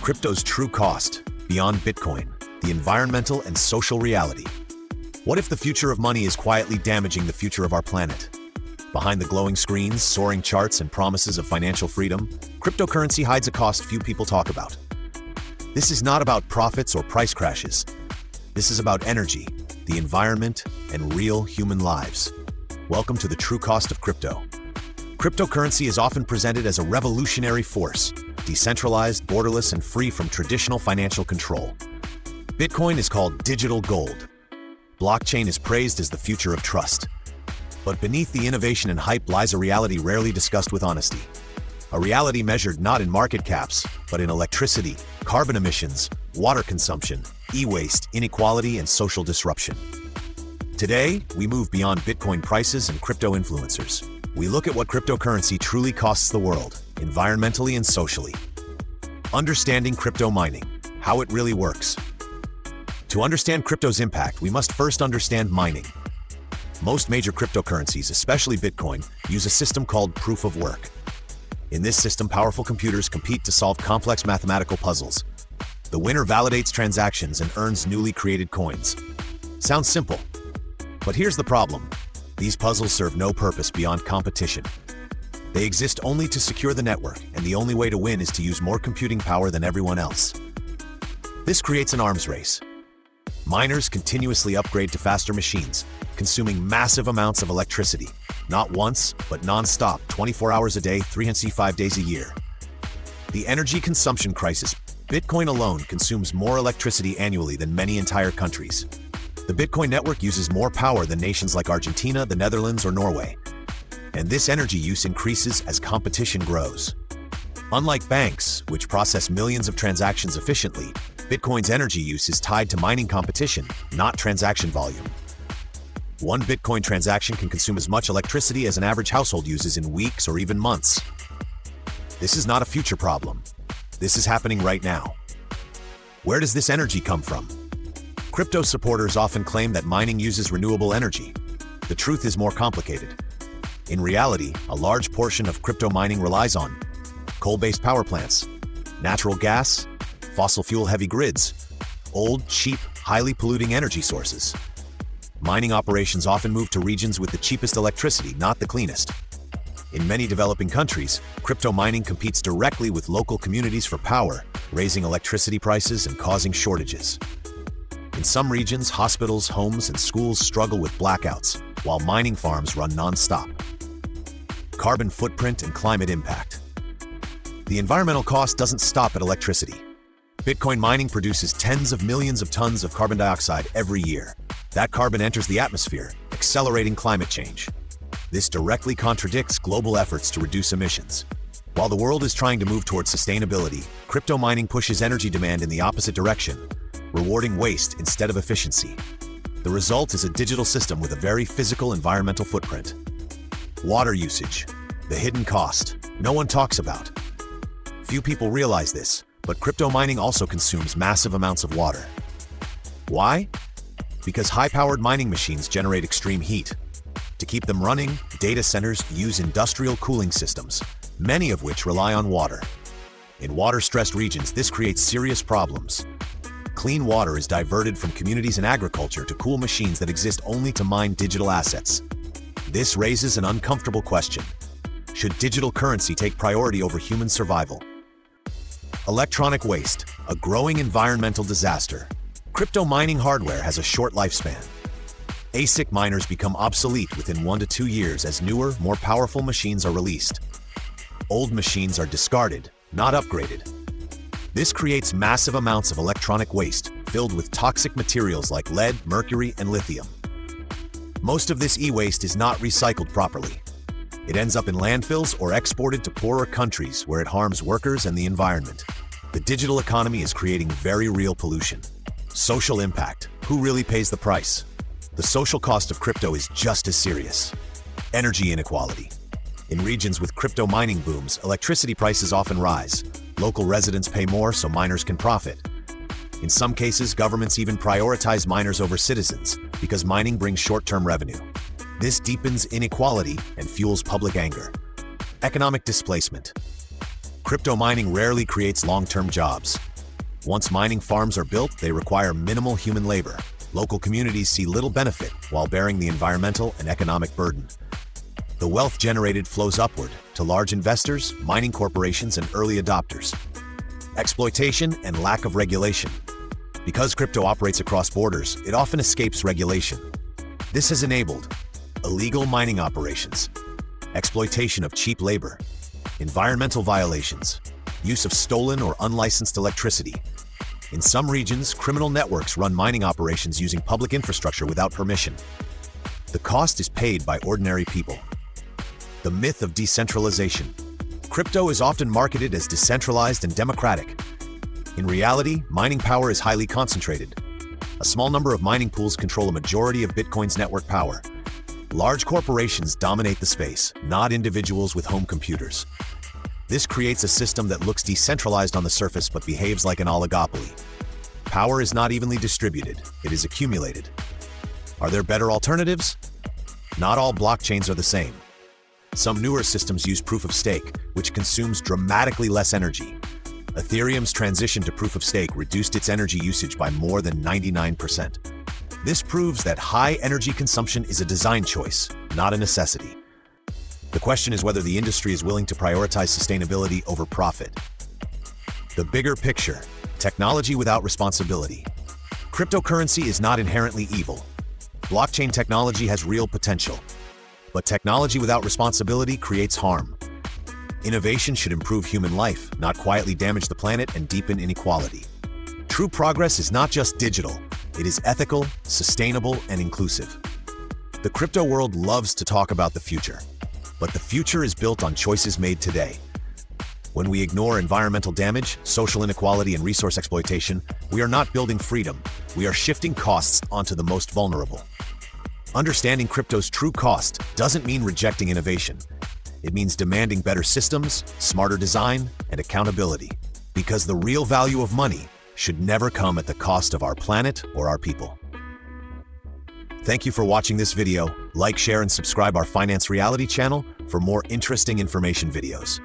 Crypto's true cost, beyond Bitcoin, the environmental and social reality. What if the future of money is quietly damaging the future of our planet? Behind the glowing screens, soaring charts, and promises of financial freedom, cryptocurrency hides a cost few people talk about. This is not about profits or price crashes. This is about energy, the environment, and real human lives. Welcome to the true cost of crypto. Cryptocurrency is often presented as a revolutionary force, decentralized, borderless, and free from traditional financial control. Bitcoin is called digital gold. Blockchain is praised as the future of trust. But beneath the innovation and hype lies a reality rarely discussed with honesty. A reality measured not in market caps, but in electricity, carbon emissions, water consumption, e-waste, inequality, and social disruption. Today, we move beyond Bitcoin prices and crypto influencers. We look at what cryptocurrency truly costs the world, environmentally and socially. Understanding crypto mining, how it really works. To understand crypto's impact, we must first understand mining. Most major cryptocurrencies, especially Bitcoin, use a system called proof of work. In this system, powerful computers compete to solve complex mathematical puzzles. The winner validates transactions and earns newly created coins. Sounds simple. But here's the problem. These puzzles serve no purpose beyond competition. They exist only to secure the network, and the only way to win is to use more computing power than everyone else. This creates an arms race. Miners continuously upgrade to faster machines, consuming massive amounts of electricity, not once, but non-stop, 24 hours a day, 365 days a year. The energy consumption crisis. Bitcoin alone consumes more electricity annually than many entire countries. The Bitcoin network uses more power than nations like Argentina, the Netherlands, or Norway. And this energy use increases as competition grows. Unlike banks, which process millions of transactions efficiently, Bitcoin's energy use is tied to mining competition, not transaction volume. One Bitcoin transaction can consume as much electricity as an average household uses in weeks or even months. This is not a future problem. This is happening right now. Where does this energy come from? Crypto supporters often claim that mining uses renewable energy. The truth is more complicated. In reality, a large portion of crypto mining relies on coal-based power plants, natural gas, fossil fuel-heavy grids, old, cheap, highly polluting energy sources. Mining operations often move to regions with the cheapest electricity, not the cleanest. In many developing countries, crypto mining competes directly with local communities for power, raising electricity prices and causing shortages. In some regions, hospitals, homes, and schools struggle with blackouts, while mining farms run non-stop. Carbon footprint and climate impact. The environmental cost doesn't stop at electricity. Bitcoin mining produces tens of millions of tons of carbon dioxide every year. That carbon enters the atmosphere, accelerating climate change. This directly contradicts global efforts to reduce emissions. While the world is trying to move towards sustainability, crypto mining pushes energy demand in the opposite direction, rewarding waste instead of efficiency. The result is a digital system with a very physical environmental footprint. Water usage, the hidden cost, no one talks about. Few people realize this, but crypto mining also consumes massive amounts of water. Why? Because high-powered mining machines generate extreme heat. To keep them running, data centers use industrial cooling systems, many of which rely on water. In water-stressed regions, this creates serious problems. Clean water is diverted from communities and agriculture to cool machines that exist only to mine digital assets. This raises an uncomfortable question. Should digital currency take priority over human survival? Electronic waste, a growing environmental disaster. Crypto mining hardware has a short lifespan. ASIC miners become obsolete within 1 to 2 years as newer, more powerful machines are released. Old machines are discarded, not upgraded. This creates massive amounts of electronic waste, filled with toxic materials like lead, mercury, and lithium. Most of this e-waste is not recycled properly. It ends up in landfills or exported to poorer countries where it harms workers and the environment. The digital economy is creating very real pollution. Social impact. Who really pays the price? The social cost of crypto is just as serious. Energy inequality. In regions with crypto mining booms, electricity prices often rise. Local residents pay more so miners can profit. In some cases, governments even prioritize miners over citizens because mining brings short-term revenue. This deepens inequality and fuels public anger. Economic displacement. Crypto mining rarely creates long-term jobs. Once mining farms are built, they require minimal human labor. Local communities see little benefit while bearing the environmental and economic burden. The wealth generated flows upward to large investors, mining corporations, and early adopters. Exploitation and lack of regulation. Because crypto operates across borders, it often escapes regulation. This has enabled illegal mining operations, exploitation of cheap labor, environmental violations, use of stolen or unlicensed electricity. In some regions, criminal networks run mining operations using public infrastructure without permission. The cost is paid by ordinary people. The myth of decentralization. Crypto is often marketed as decentralized and democratic. In reality, mining power is highly concentrated. A small number of mining pools control a majority of Bitcoin's network power. Large corporations dominate the space, not individuals with home computers. This creates a system that looks decentralized on the surface but behaves like an oligopoly. Power is not evenly distributed, it is accumulated. Are there better alternatives? Not all blockchains are the same. Some newer systems use proof of stake, which consumes dramatically less energy. Ethereum's transition to proof of stake reduced its energy usage by more than 99%. This proves that high energy consumption is a design choice, not a necessity. The question is whether the industry is willing to prioritize sustainability over profit. The bigger picture: technology without responsibility. Cryptocurrency is not inherently evil. Blockchain technology has real potential. But technology without responsibility creates harm. Innovation should improve human life, not quietly damage the planet and deepen inequality. True progress is not just digital, it is ethical, sustainable, and inclusive. The crypto world loves to talk about the future, but the future is built on choices made today. When we ignore environmental damage, social inequality, and resource exploitation, we are not building freedom, we are shifting costs onto the most vulnerable. Understanding crypto's true cost doesn't mean rejecting innovation. It means demanding better systems, smarter design, and accountability. Because the real value of money should never come at the cost of our planet or our people. Thank you for watching this video. Like, share, and subscribe our Finance Reality channel for more interesting information videos.